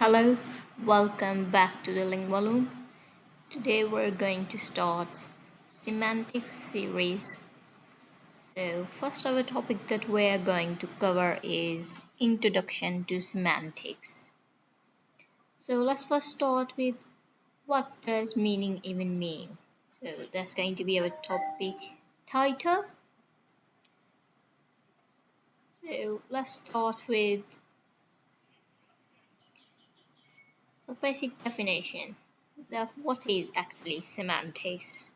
Hello, welcome back to the Lingua Loom. Today we're going to start Semantics series. So first our topic that we're going to cover is Introduction to Semantics. So let's first start with what does meaning even mean? So that's going to be our topic title. So let's start with the basic definition. What is actually semantics?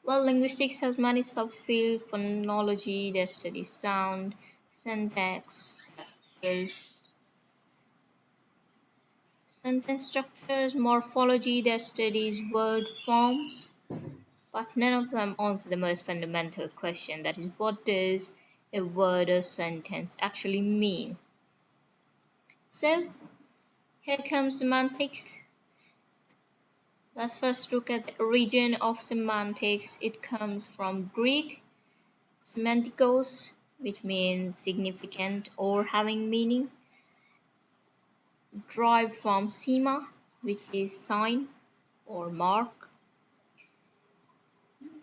Well, linguistics has many subfields: phonology that studies sound, syntax that builds sentence structures, morphology that studies word forms, but none of them answer the most fundamental question, that is, what does a word or sentence actually mean? So, here comes semantics. Let's first look at the origin of semantics. It comes from Greek semantikos, which means significant or having meaning, derived from sema, which is sign or mark.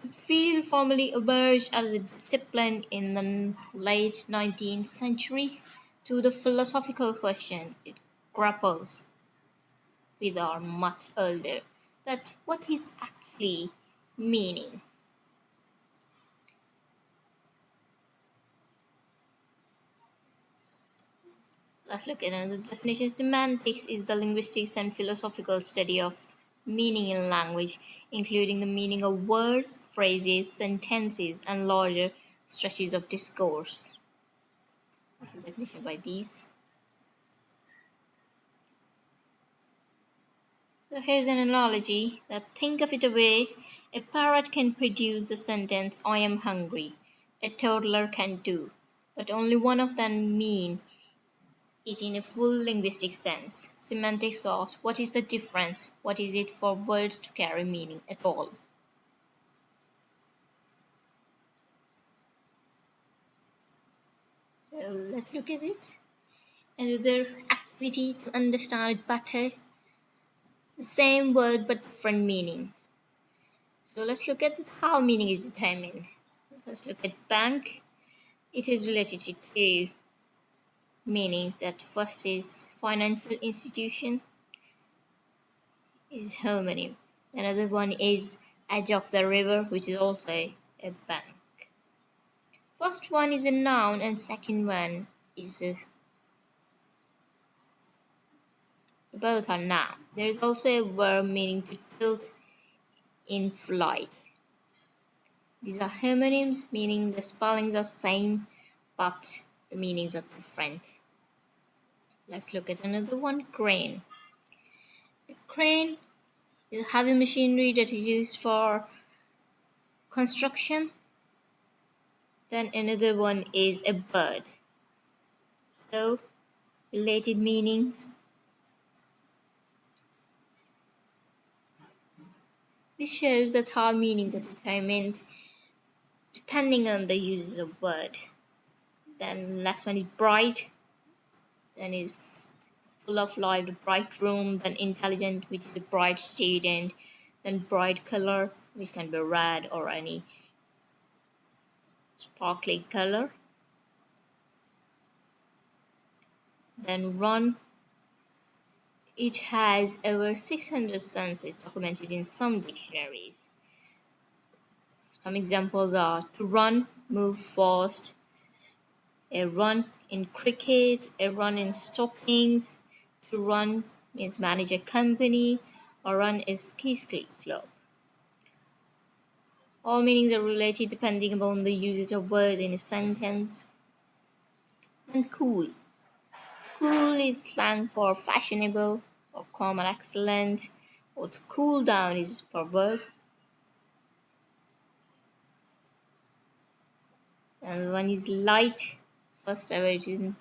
The field formally emerged as a discipline in the late 19th century. To the philosophical question it grapples with are much older, that what is actually meaning. Let's look at another definition. Semantics is the linguistics and philosophical study of meaning in language, including the meaning of words, phrases, sentences, and larger stretches of discourse. That's the definition by these. So here's an analogy that think of it a way. A parrot can produce the sentence, I am hungry. A toddler can too, but only one of them mean it in a full linguistic sense. Semantics asks, what is the difference? What is it for words to carry meaning at all? So let's look at it. Another activity to understand it better. The same word but different meaning. So let's look at how meaning is determined. Let's look at bank. It is related to two meanings. That first is financial institution, is homonym. Another one is edge of the river, which is also a bank. First one is a noun and second one is both are noun. There is also a verb meaning to tilt in flight. These are homonyms, meaning the spellings are same but the meanings are different. Let's look at another one, crane. A crane is a heavy machinery that is used for construction. Then another one is a bird. So, related meanings. This shows that how meanings are determined depending on the uses of word. Then last one is bright. Then is full of life, the bright room. Then intelligent, which is a bright student. Then bright color, which can be red or any sparkly color. Then run. It has over 600 senses documented in some dictionaries. Some examples are to run, move fast, a run in cricket, a run in stockings. To run means manage a company, or run a ski slope. All meanings are related depending upon the usage of words in a sentence. And cool. Cool is slang for fashionable or calm and excellent, or to cool down is for verb. And one is light. First ever, it is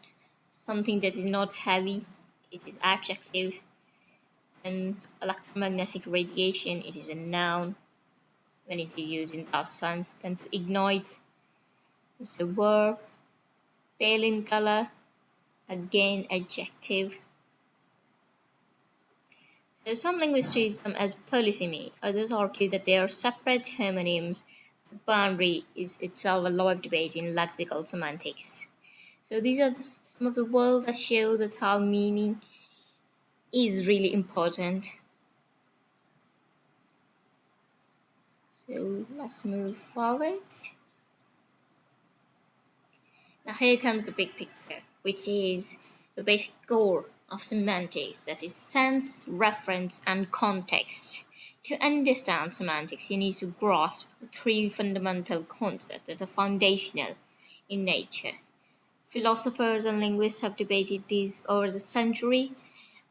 something that is not heavy. It is adjective. And electromagnetic radiation, it is a noun when it is used in that sense. Then to ignite is a verb. Pale in color, again adjective. So some linguists treat them as polysemy, others argue that they are separate homonyms. The boundary is itself a live debate in lexical semantics. So these are some of the words that show that how meaning is really important. So let's move forward. Now here comes the big picture, which is the basic core of semantics, that is sense, reference, and context. To understand semantics, you need to grasp three fundamental concepts that are foundational in nature. Philosophers and linguists have debated these over the century,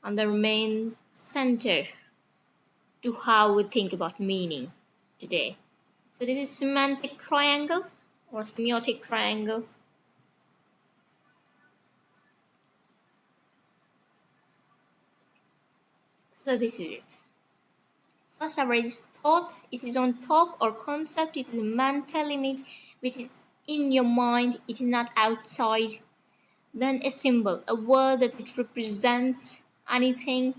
and they remain center to how we think about meaning today. So this is semantic triangle or semiotic triangle. So this is it. First, our is thought. It is on top or concept. It is a mental image which is in your mind. It is not outside. Then a symbol, a word that it represents anything.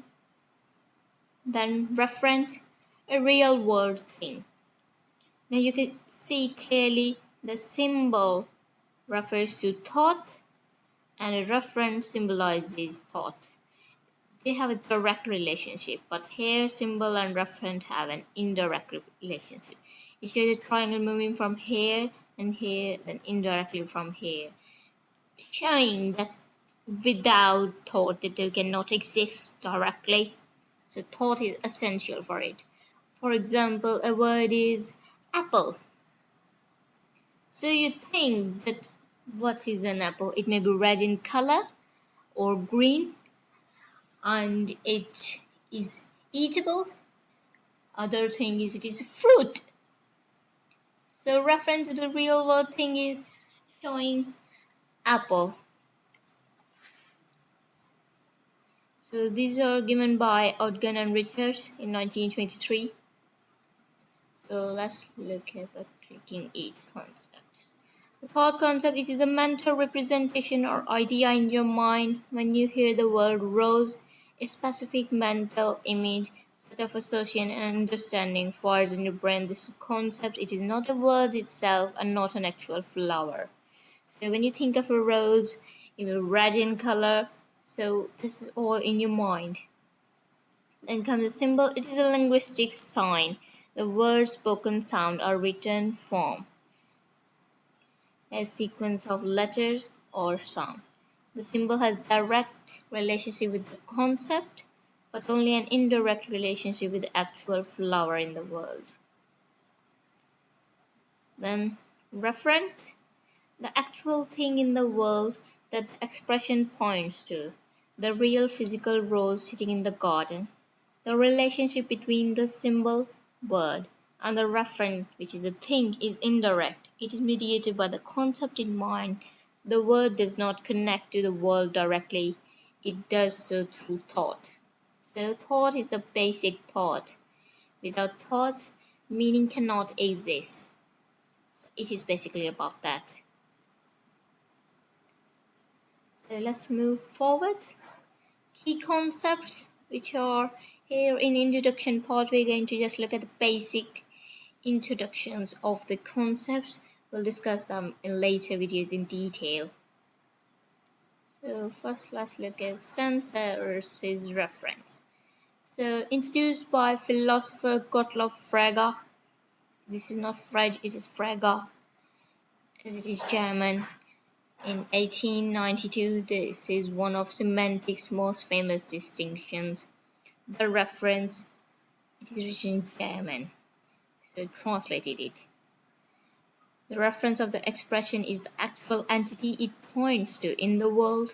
Then reference, a real world thing. Now you can see clearly the symbol refers to thought and a reference symbolizes thought. They have a direct relationship, but here symbol and reference have an indirect relationship. You see the triangle moving from here and here, then indirectly from here, showing that without thought that they cannot exist directly. So thought is essential for it. For example, a word is apple. So you think that what is an apple? It may be red in color or green, and it is eatable. Other thing is it is a fruit. So reference to the real world thing is showing apple. So these are given by Ogden and Richards in 1923. So let's look at taking each concept. The thought concept is a mental representation or idea in your mind. When you hear the word rose, a specific mental image, set of association and understanding fires in your brain. This concept, it is not a word itself and not an actual flower. So when you think of a rose, red in color, so this is all in your mind. Then comes a symbol. It is a linguistic sign. The words, spoken sound or written form a sequence of letters or sound. The symbol has direct relationship with the concept, but only an indirect relationship with the actual flower in the world. Then referent, the actual thing in the world that the expression points to, the real physical rose sitting in the garden. The relationship between the symbol, word, and the referent, which is a thing, is indirect. It is mediated by the concept in mind. The word does not connect to the world directly. It does so through thought. So thought is the basic thought. Without thought, meaning cannot exist. So it is basically about that. So let's move forward. Key concepts, which are here in introduction part, we're going to just look at the basic introductions of the concepts. We'll discuss them in later videos in detail. So first let's look at sense versus reference. So introduced by philosopher Gottlob Frege. This is not Frege, it is Frege. It is German. In 1892, this is one of semantics' most famous distinctions. The reference, it is written in German, so translated it. The reference of the expression is the actual entity it points to in the world.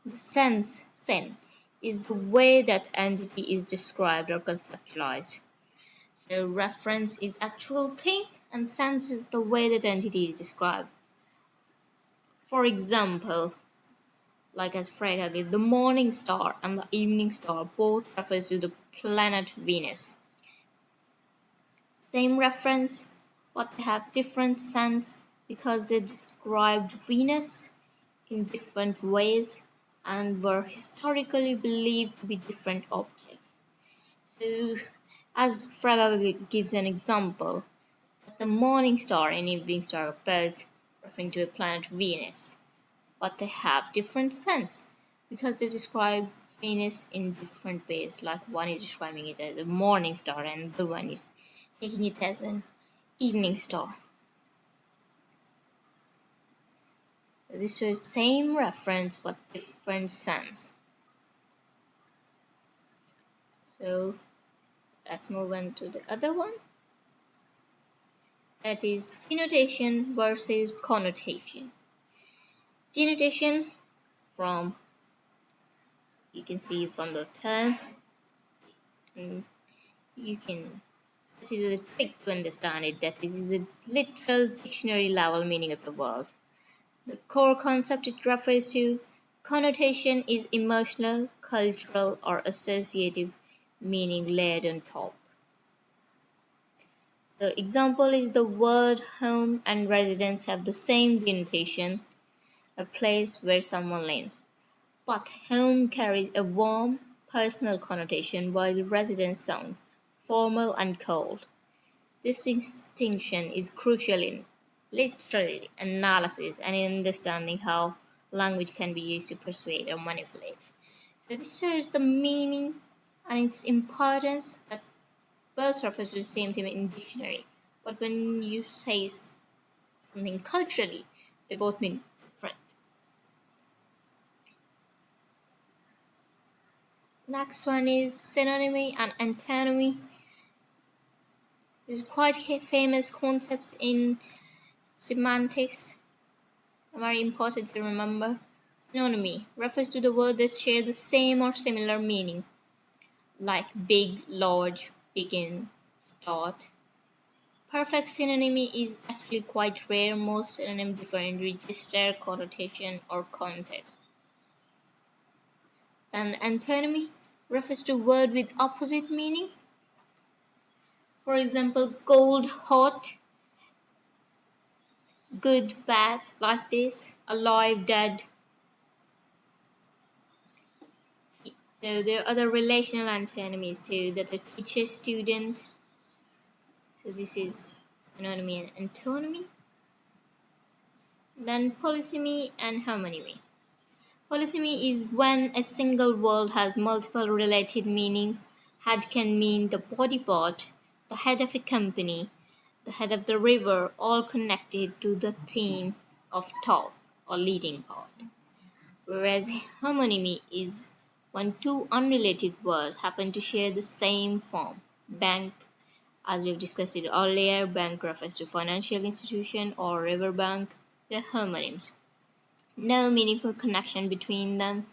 The sense, sen, is the way that entity is described or conceptualized. So reference is actual thing, and sense is the way that entity is described. For example, like as Frege gave, the morning star and the evening star both refers to the planet Venus. Same reference, but they have different sense because they described Venus in different ways and were historically believed to be different objects. So, as Fraga gives an example, the morning star and evening star are both referring to a planet Venus, but they have different sense because they describe Venus in different ways. Like one is describing it as a morning star, and the one is taking it as an evening star. These two same reference but different sense. So let's move on to the other one. That is denotation versus connotation. Denotation, from you can see from the term, and you can, such is a trick to understand it, that it is the literal dictionary level meaning of the word. The core concept it refers to. Connotation is emotional, cultural, or associative meaning layered on top. So example is the word home and residence have the same denotation, a place where someone lives. But home carries a warm, personal connotation while residence sound formal and cold. This distinction is crucial in literary analysis and in understanding how language can be used to persuade or manipulate. So this shows the meaning and its importance that both refer to the same thing in dictionary. But when you say something culturally, they both mean different. Next one is synonymy and antonymy. There's quite famous concepts in semantics, very important to remember. Synonymy refers to the word that share the same or similar meaning, like big, large, begin, start. Perfect synonymy is actually quite rare. Most synonyms differ in register, connotation, or context. Then antonymy refers to word with opposite meaning. For example, cold, hot, good, bad, like this, alive, dead. So there are other relational antonymies too, that are teacher, student. So this is synonymy and antonymy. Then polysemy and homonymy. Polysemy is when a single word has multiple related meanings. Head can mean the body part, the head of a company, the head of the river, all connected to the theme of top or leading part. Whereas homonymy is when two unrelated words happen to share the same form. Bank, as we've discussed it earlier, bank refers to financial institution, or riverbank, they're homonyms. No meaningful connection between them.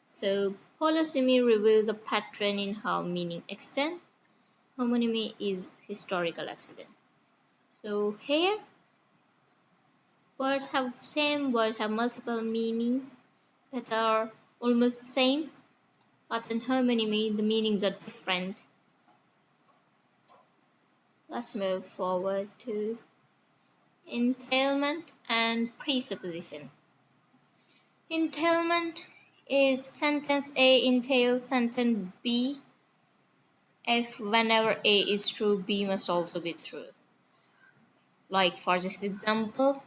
So polysemy reveals a pattern in how meaning extend. Homonymy is historical accident. So here, same words have multiple meanings that are almost same, but in homonymy the meanings are different. Let's move forward to entailment and presupposition. Entailment is sentence A entails sentence B if whenever A is true, B must also be true. Like for this example,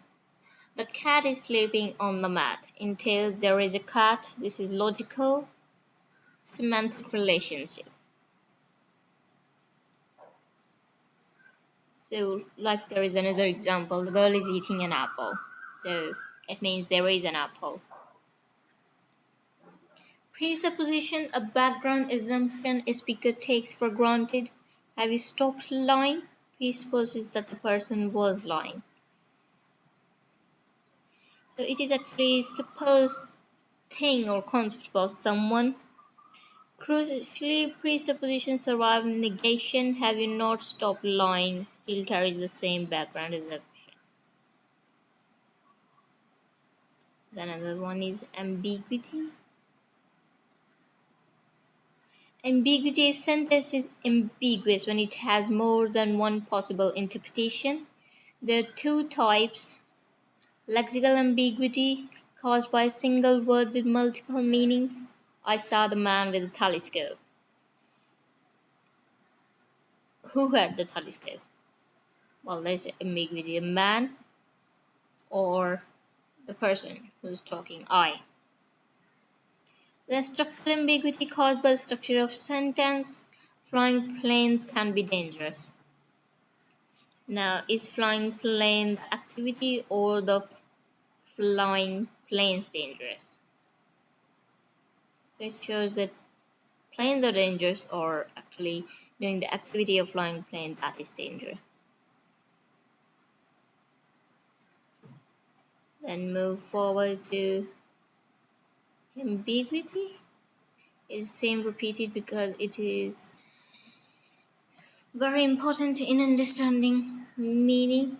the cat is sleeping on the mat entails there is a cat. This is logical semantic relationship. So like there is another example, the girl is eating an apple. So it means there is an apple. Presupposition, a background assumption a speaker takes for granted. Have you stopped lying? Presupposes that the person was lying. So it is actually supposed thing or concept about someone. Crucially, presupposition survive negation. Have you not stopped lying? Still carries the same background assumption. The another one is ambiguity. Ambiguity, a sentence is ambiguous when it has more than one possible interpretation. There are two types. Lexical ambiguity, caused by a single word with multiple meanings. I saw the man with a telescope. Who had the telescope? Well, there's ambiguity. A man or the person who's talking, I. The structural ambiguity caused by the structure of sentence. Flying planes can be dangerous. Now, is flying planes activity or the flying planes dangerous? So it shows that planes are dangerous, or actually doing the activity of flying plane, that is danger. Then move forward to ambiguity. Is same repeated because it is very important in understanding meaning.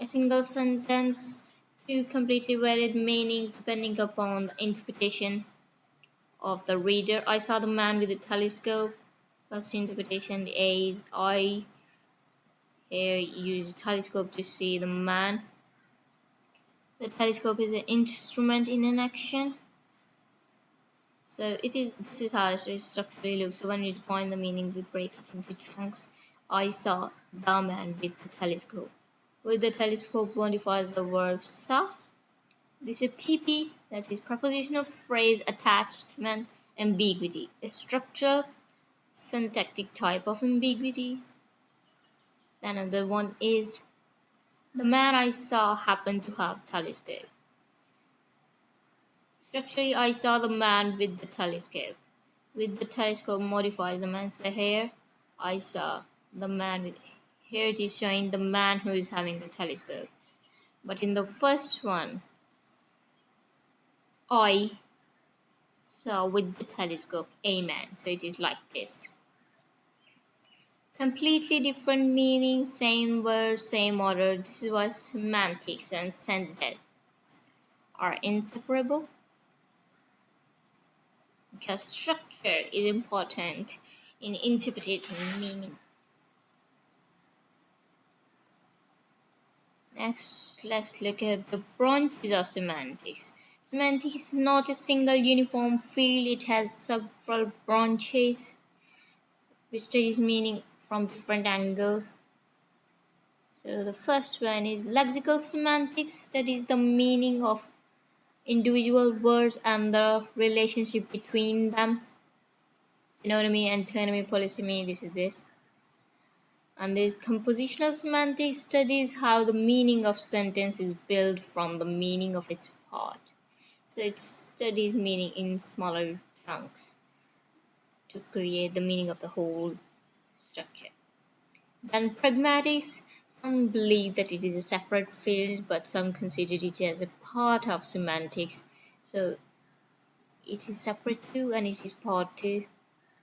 A single sentence, two completely varied meanings depending upon the interpretation of the reader. I saw the man with the telescope. First interpretation, the A is I. Here use a telescope to see the man. The telescope is an instrument in an action. So this is how it structurally looks. So when we define the meaning, we break it into chunks. I saw the man with the telescope. With the telescope modifies the verb saw. This is PP, that is prepositional phrase attachment ambiguity, a structural syntactic type of ambiguity. Then another one is the man I saw happened to have telescope. Structurally, I saw the man with the telescope. With the telescope modifies the man. So here, I saw the man with. Here it is showing the man who is having the telescope. But in the first one, I saw with the telescope a man. So it is like this. Completely different meaning, same word, same order. This is why semantics and sentence are inseparable. Because structure is important in interpreting meaning. Next, let's look at the branches of semantics. Semantics is not a single uniform field, it has several branches which studies meaning from different angles. So the first one is lexical semantics, studies the meaning of individual words and the relationship between them. Synonymy, antonymy, polysemy, this is this. And there's compositional semantics, studies how the meaning of sentence is built from the meaning of its part. So it studies meaning in smaller chunks to create the meaning of the whole structure. Then pragmatics, some believe that it is a separate field, but some consider it as a part of semantics. So it is separate too, and it is part too.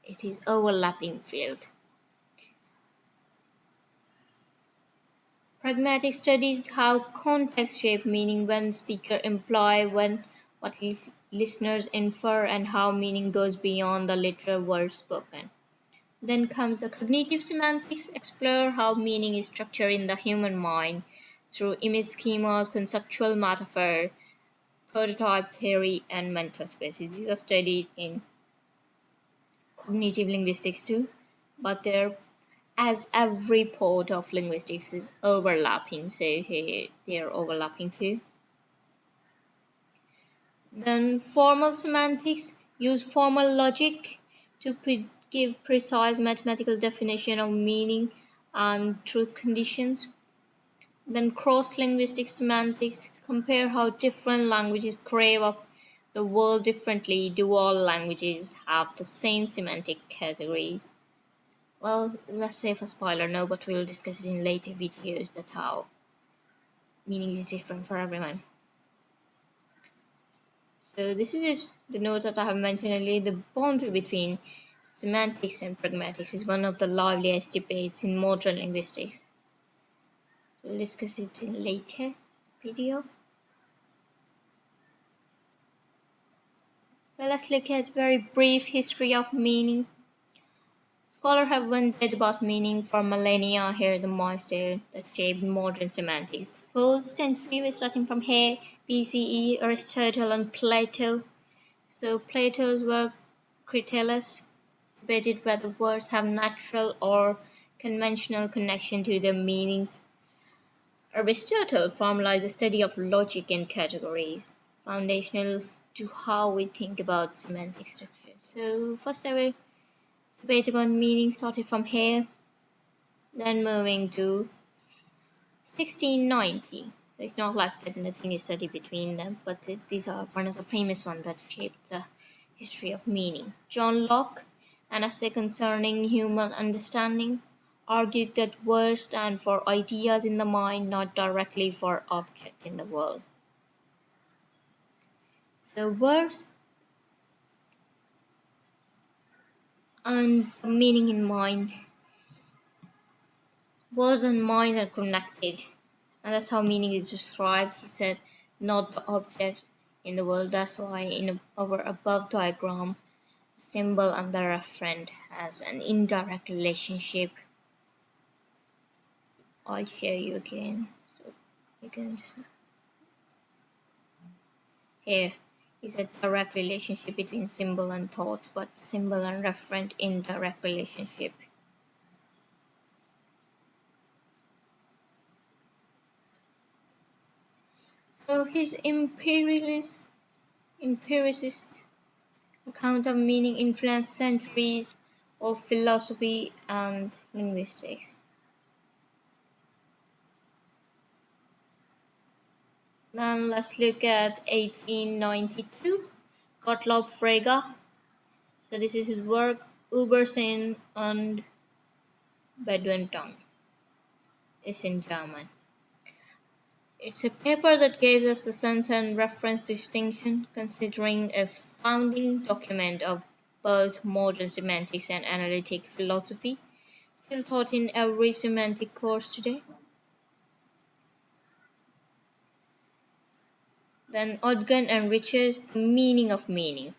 It is overlapping field. Pragmatic studies how context shape meaning, when speaker imply, when what listeners infer, and how meaning goes beyond the literal words spoken. Then comes the cognitive semantics, explore how meaning is structured in the human mind through image schemas, conceptual metaphor, prototype theory, and mental spaces. These are studied in cognitive linguistics too, but they're as every part of linguistics is overlapping, so here they are overlapping too. Then formal semantics use formal logic to give precise mathematical definition of meaning and truth conditions. Then cross-linguistic semantics compare how different languages crave up the world differently. Do all languages have the same semantic categories? Well, let's say for spoiler, no, but we'll discuss it in later videos. That's how meaning is different for everyone. So this is the note that I have mentioned earlier. The boundary between semantics and pragmatics is one of the liveliest debates in modern linguistics. We'll discuss it in later video. So let's look at very brief history of meaning. Scholars have wondered about meaning for millennia. Here the milestone that shaped modern semantics. 4th century, we're starting from here, BCE, Aristotle and Plato. So Plato's work, Critias, debated whether words have natural or conventional connection to their meanings. Aristotle formalized the study of logic and categories, foundational to how we think about semantic structure. So, first ever debate about meaning started from here, then moving to 1690. So it's not like that nothing is studied between them, but these are one of the famous ones that shaped the history of meaning. John Locke, an essay concerning human understanding, argued that words stand for ideas in the mind, not directly for objects in the world. So words and meaning in mind. Words and mind are connected, and that's how meaning is described. He said, not the object in the world. That's why in our above diagram, symbol and the referent has an indirect relationship. I'll show you again, so you can just here is a direct relationship between symbol and thought, but symbol and referent indirect relationship. So his empiricist account of meaning influenced centuries of philosophy and linguistics. Then let's look at 1892, Gottlob Frege. So this is his work, Übersinn und Bedeutung. It's in German. It's a paper that gives us the sense and reference distinction, considering a founding document of both modern semantics and analytic philosophy, still taught in every semantic course today. Then Ogden and Richards, The Meaning of Meaning.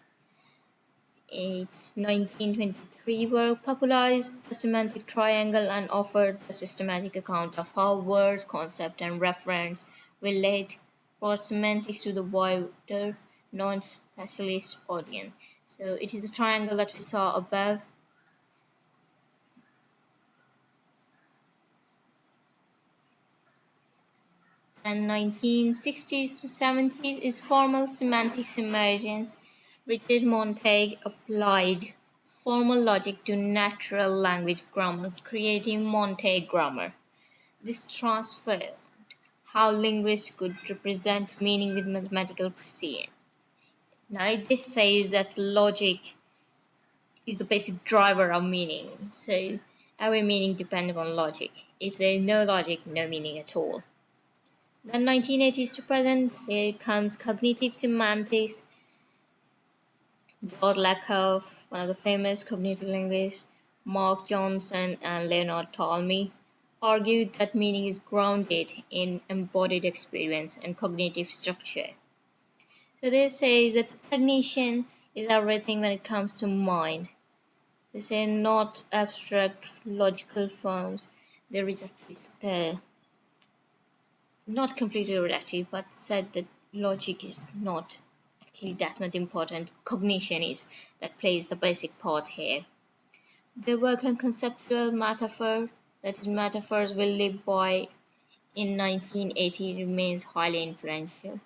Its 1923 work popularized the semantic triangle and offered a systematic account of how words, concept, and reference relate, brought semantics to the wider non-specialist audience. So it is the triangle that we saw above. And 1960s to 70s is formal semantics emergence. Richard Montague applied formal logic to natural language grammar, creating Montague grammar. This transformed how linguists could represent meaning with mathematical precision. Now, this says that logic is the basic driver of meaning. So every meaning depends on logic. If there is no logic, no meaning at all. Then 1980s to present, here comes cognitive semantics. George Lakoff, one of the famous cognitive linguists, Mark Johnson, and Leonard Talmy argued that meaning is grounded in embodied experience and cognitive structure. So they say that cognition is everything when it comes to mind. They say not abstract logical forms. They rejected the not completely relative, but said that logic is not actually that much important. Cognition is that plays the basic part here. They work on conceptual metaphor, that is, metaphors will live by in 1980 remains highly influential.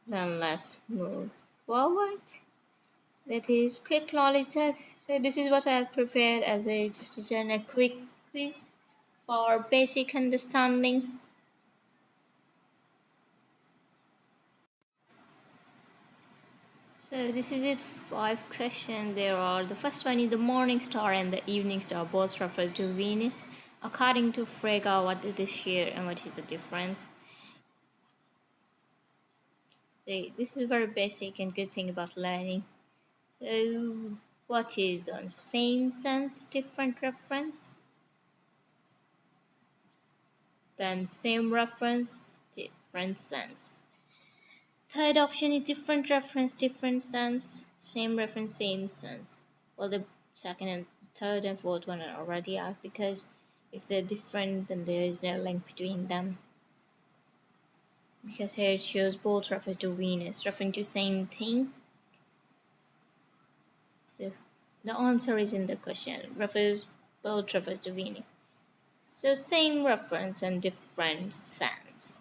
Then let's move forward. That is quick knowledge test. So this is what I have prepared as just a general quick quiz for basic understanding. So this is it, 5 questions there are. The first one is the morning star and the evening star both refer to Venus. According to Frege, what do they share and what is the difference? So this is very basic and good thing about learning. So what is the same sense, different reference? Then same reference, different sense. Third option is different reference, different sense. Same reference, same sense. Well, the second and third and fourth one are already out, because if they're different, then there is no link between them. Because here it shows both refer to Venus, referring to same thing. So The answer is in the question. Both refer to meaning. So same reference and different sense.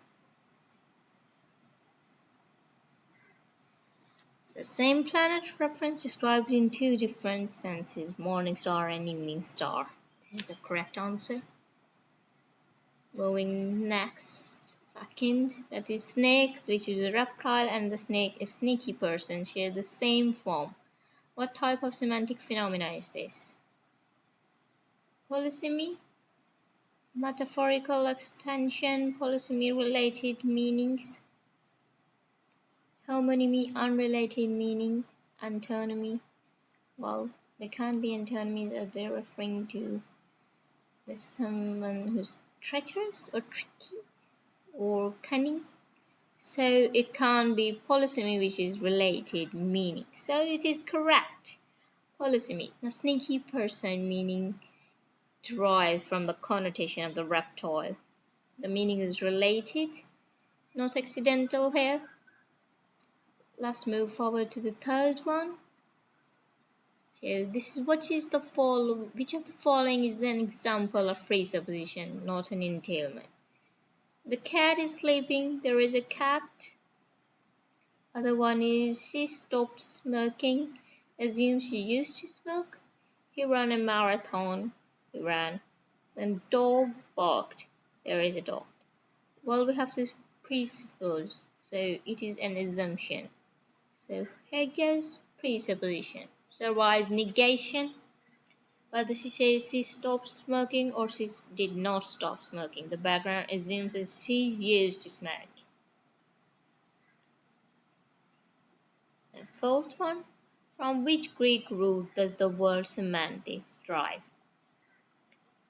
So same planet reference described in two different senses, morning star and evening star. This is the correct answer. Moving next, second, that is snake, which is a reptile, and the snake is sneaky person, share the same form. What type of semantic phenomena is this? Polysemy, metaphorical extension, polysemy related meanings, homonymy unrelated meanings, antonymy. Well, they can't be antonymies as they're referring to someone who's treacherous or tricky or cunning. So it can't be polysemy, which is related meaning. So it is correct. Polysemy, a sneaky person meaning derives from the connotation of the reptile. The meaning is related, not accidental here. Let's move forward to the third one. So this is which of the following is an example of phrase supposition, not an entailment. The cat is sleeping, there is a cat. Other one is she stopped smoking, assume she used to smoke. He ran a marathon, he ran. Then dog barked, there is a dog. Well, we have to presuppose, so it is an assumption. So here goes presupposition. Survives negation. Whether she says she stopped smoking or she did not stop smoking, the background assumes that she's used to smoke. The fourth one, from which Greek root does the word semantics derive?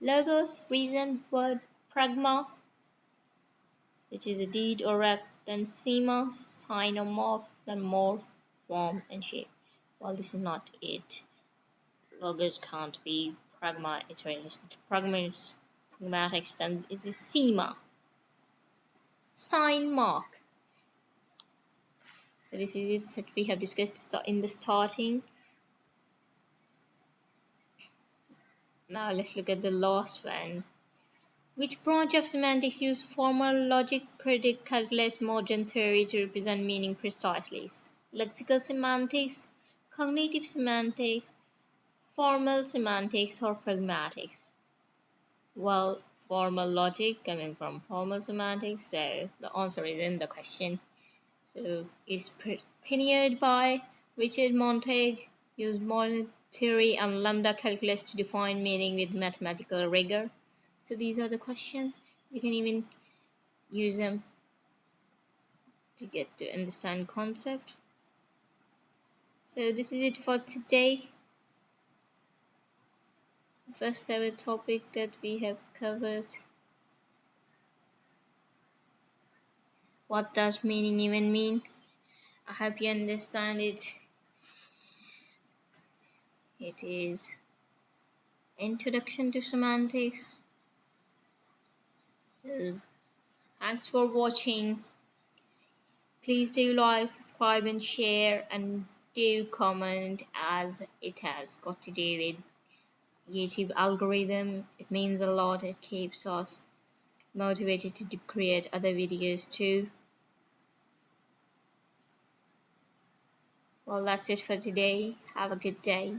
Logos, reason, word, pragma, which is a deed or act, then sema, sign or mark, then morph, form, and shape. Well, this is not it. Logos can't be pragma, it's related to pragmatics, then it's a sema. Sign, mark. So this is what we have discussed in the starting. Now let's look at the last one. Which branch of semantics use formal logic, predict, calculus, modern theory to represent meaning precisely? Lexical semantics, cognitive semantics, formal semantics, or pragmatics? Well, formal logic coming from formal semantics, so the answer is in the question. So it's pioneered by Richard Montague, used modern theory and lambda calculus to define meaning with mathematical rigor. So these are the questions. You can even use them to get to understand concept. So this is it for today. First ever topic that we have covered. What does meaning even mean? I hope you understand it. It is Introduction to Semantics. So, thanks for watching. Please do like, subscribe and share, and do comment, as it has got to do with YouTube algorithm. It means a lot. It keeps us motivated to create other videos too. Well, that's it for today. Have a good day.